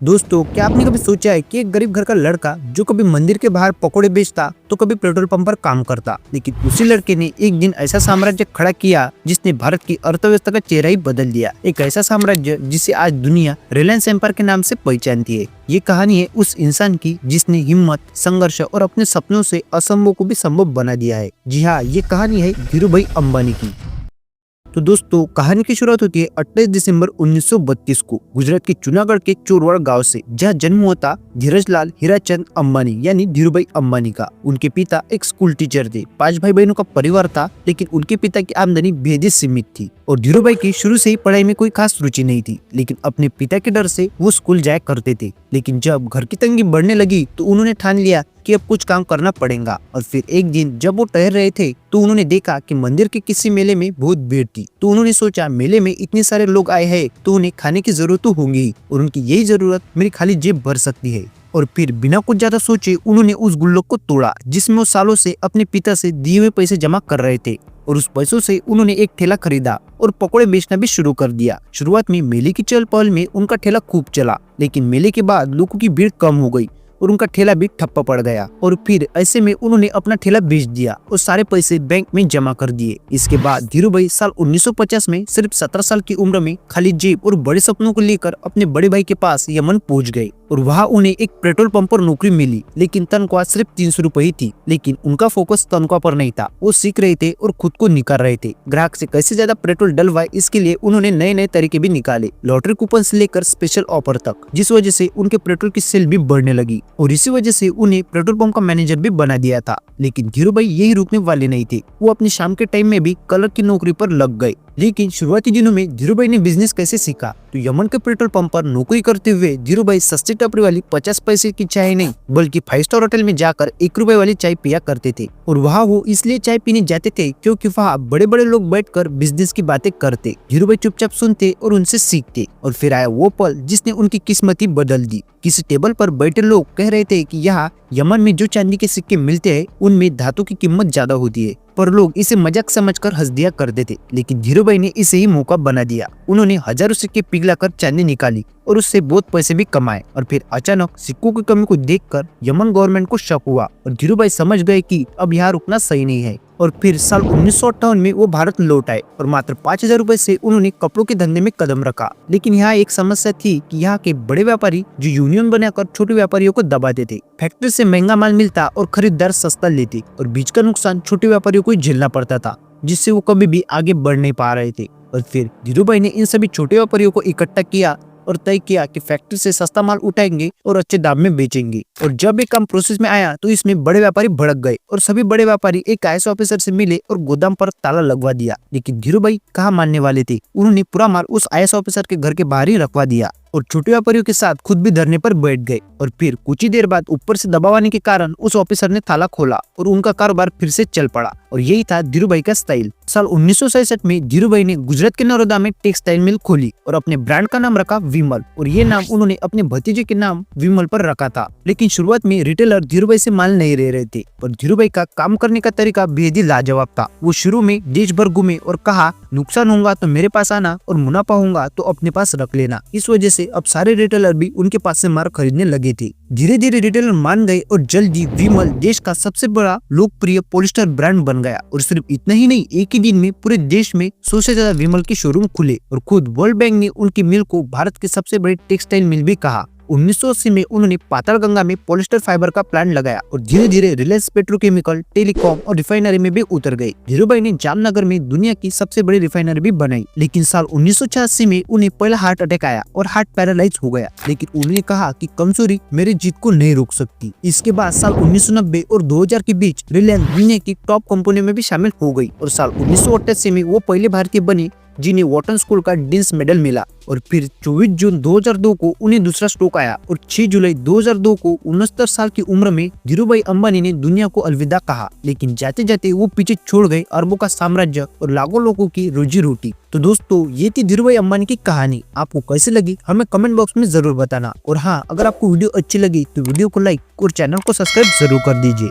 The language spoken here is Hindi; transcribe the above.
दोस्तों, क्या आपने कभी सोचा है कि एक गरीब घर का लड़का जो कभी मंदिर के बाहर पकोड़े बेचता तो कभी पेट्रोल पंप पर काम करता, लेकिन उसी लड़के ने एक दिन ऐसा साम्राज्य खड़ा किया जिसने भारत की अर्थव्यवस्था का चेहरा ही बदल दिया। एक ऐसा साम्राज्य जिसे आज दुनिया रिलायंस एम्पायर के नाम से पहचानती है। ये कहानी है उस इंसान की जिसने हिम्मत, संघर्ष और अपने सपनों से असंभव को भी संभव बना दिया है। जी हाँ, ये कहानी है धीरूभाई अंबानी की। तो दोस्तों, कहानी की शुरुआत होती है 28 दिसंबर 1932 को गुजरात के जूनागढ़ के चोरवाड़ गांव से, जहां जन्म हुआ था धीरजलाल हीराचंद अंबानी यानी धीरूभाई अंबानी का। उनके पिता एक स्कूल टीचर थे। 5 भाई बहनों का परिवार था, लेकिन उनके पिता की आमदनी बेहद सीमित थी और धीरूभाई की शुरू से ही पढ़ाई में कोई खास रुचि नहीं थी। लेकिन अपने पिता के डर से वो स्कूल जाया करते थे। लेकिन जब घर की तंगी बढ़ने लगी तो उन्होंने ठान लिया कि अब कुछ काम करना पड़ेगा। और फिर एक दिन जब वो टहल रहे थे तो उन्होंने देखा कि मंदिर के किसी मेले में बहुत भीड़ थी। तो उन्होंने सोचा, मेले में इतने सारे लोग आए हैं तो उन्हें खाने की जरूरत तो होगी ही, और उनकी यही जरूरत मेरी खाली जेब भर सकती है। और फिर बिना कुछ ज्यादा सोचे उन्होंने उस गुल्लक को तोड़ा जिसमें वो सालों से अपने पिता से दिए हुए पैसे जमा कर रहे थे। और उस पैसों से उन्होंने एक ठेला खरीदा और पकोड़े बेचना भी शुरू कर दिया। शुरुआत में मेले की चहल पहल में उनका ठेला खूब चला, लेकिन मेले के बाद लोगों की भीड़ कम हो गई और उनका ठेला भी ठप्पा पड़ गया। और फिर ऐसे में उन्होंने अपना ठेला बेच दिया और सारे पैसे बैंक में जमा कर दिए। इसके बाद धीरूभाई साल 1950 में सिर्फ 17 साल की उम्र में खाली जेब और बड़े सपनों को लेकर अपने बड़े भाई के पास यमन पहुंच गए। और वहाँ उन्हें एक पेट्रोल पंप पर नौकरी मिली, लेकिन तनख्वाह सिर्फ 300 रुपए ही थी। लेकिन उनका फोकस तनख्वाह पर नहीं था, वो सीख रहे थे और खुद को निकाल रहे थे। ग्राहक से कैसे ज्यादा पेट्रोल डलवाए, इसके लिए उन्होंने नए नए तरीके भी निकाले, लॉटरी कूपन से लेकर स्पेशल ऑफर तक, जिस वजह से उनके पेट्रोल की सेल भी बढ़ने लगी और इसी वजह से उन्हें पेट्रोल पंप का मैनेजर भी बना दिया था। लेकिन धीरूभाई यही रुकने वाले नहीं थे। वो अपनी शाम के टाइम में भी कलर की नौकरी पर लग गए। लेकिन शुरुआती दिनों में धीरूभाई ने बिजनेस कैसे सीखा, तो यमन के पेट्रोल पंप पर नौकरी करते हुए धीरूभाई सस्ती टपरी वाली 50 पैसे की चाय नहीं बल्कि 5 स्टार होटल में जाकर 1 रुपए वाली चाय पिया करते थे। और वहाँ वो इसलिए चाय पीने जाते थे क्योंकि वहाँ बड़े बड़े लोग बैठकर बिजनेस की बातें करते। धीरूभाई चुपचाप सुनते और उनसे सीखते। और फिर आया वो पल जिसने उनकी किस्मत ही बदल दी। किसी टेबल पर बैठे लोग कह रहे थे कि यहाँ यमन में जो चांदी के सिक्के मिलते हैं उनमें धातु की कीमत ज्यादा होती है, पर लोग इसे मजाक समझकर हंस दिया करते थे। लेकिन धीरूभाई ने इसे ही मौका बना दिया। उन्होंने हजारों सिक्के पिघलाकर चांदी निकाली और उससे बहुत पैसे भी कमाए। और फिर अचानक सिक्कों की कमी को देखकर यमन गवर्नमेंट को शक हुआ और धीरूभाई समझ गए कि अब यहाँ रुकना सही नहीं है। और फिर साल 1958 में वो भारत लौट आए और मात्र 5000 रुपए से उन्होंने कपड़ों के धंधे में कदम रखा। लेकिन यहाँ एक समस्या थी कि यहाँ के बड़े व्यापारी जो यूनियन बनाकर छोटे व्यापारियों को दबाते थे। फैक्ट्री से महंगा माल मिलता और खरीदार सस्ता लेते और बीच का नुकसान छोटे व्यापारियों को झेलना पड़ता था, जिससे वो कभी भी आगे बढ़ नहीं पा रहे थे। और फिर धीरूभाई ने इन सभी छोटे व्यापारियों को इकट्ठा किया और तय किया कि फैक्ट्री से सस्ता माल उठाएंगे और अच्छे दाम में बेचेंगे। और जब ये काम प्रोसेस में आया तो इसमें बड़े व्यापारी भड़क गए और सभी बड़े व्यापारी एक आईएएस ऑफिसर से मिले और गोदाम पर ताला लगवा दिया। लेकिन धीरूभाई कहाँ मानने वाले थे। उन्होंने पूरा माल उस आईएएस ऑफिसर के घर के बाहर ही रखवा दिया और छोटे व्यापारियों के साथ खुद भी धरने पर बैठ गए। और फिर कुछ ही देर बाद ऊपर से दबाव आने के कारण उस ऑफिसर ने ताला खोला और उनका कारोबार फिर से चल पड़ा। और यही था धीरूभाई का स्टाइल। साल 1967 में धीरूभाई ने गुजरात के नरोदा में टेक्सटाइल मिल खोली और अपने ब्रांड का नाम रखा विमल। और ये नाम उन्होंने अपने भतीजे के नाम विमल पर रखा था। लेकिन शुरुआत में रिटेलर धीरूभाई से माल नहीं ले रहे थे, पर धीरूभाई का काम करने का तरीका बेहद ही लाजवाब था। वो शुरू में देश भर घूमे और कहा, नुकसान होगा तो मेरे पास आना और मुनाफा होगा तो अपने पास रख लेना। इस वजह से अब सारे रिटेलर भी उनके पास से माल खरीदने लगे थे। धीरे धीरे रिटेलर मान गए और जल्दी विमल देश का सबसे बड़ा लोकप्रिय पॉलिस्टर ब्रांड बन गया। और सिर्फ इतना ही नहीं, एक ही दिन में पूरे देश में 100 से ज्यादा विमल के शोरूम खुले और खुद वर्ल्ड बैंक ने उनकी मिल को भारत की सबसे बड़ी टेक्सटाइल मिल भी कहा। 1980 में उन्होंने पातालगंगा में पॉलिस्टर फाइबर का प्लांट लगाया और धीरे धीरे रिलायंस पेट्रोकेमिकल, टेलीकॉम और रिफाइनरी में भी उतर गए। धीरूभाई ने जामनगर में दुनिया की सबसे बड़ी रिफाइनरी भी बनाई। लेकिन साल 1986 में उन्हें पहला हार्ट अटैक आया और हार्ट पैरालाइज हो गया। लेकिन उन्होंने कहा कि कमजोरी मेरी जीत को नहीं रोक सकती। इसके बाद साल 1990 और 2000 के बीच रिलायंस दुनिया की टॉप कंपनियों में भी शामिल हो गई। और साल 1988 में वो पहले भारतीय बने जिन्हें वॉटन स्कूल का डीन्स मेडल मिला। और फिर 24 जून 2002 को उन्हें दूसरा स्ट्रोक आया और 6 जुलाई 2002 को 69 साल की उम्र में धीरूभाई अंबानी ने दुनिया को अलविदा कहा। लेकिन जाते जाते वो पीछे छोड़ गए अरबों का साम्राज्य और लाखों लोगों की रोजी रोटी। तो दोस्तों, ये थी धीरूभाई अंबानी की कहानी। आपको कैसे लगी हमें कमेंट बॉक्स में जरूर बताना। और हाँ, अगर आपको वीडियो अच्छी लगी तो वीडियो को लाइक और चैनल को सब्सक्राइब जरूर कर दीजिए।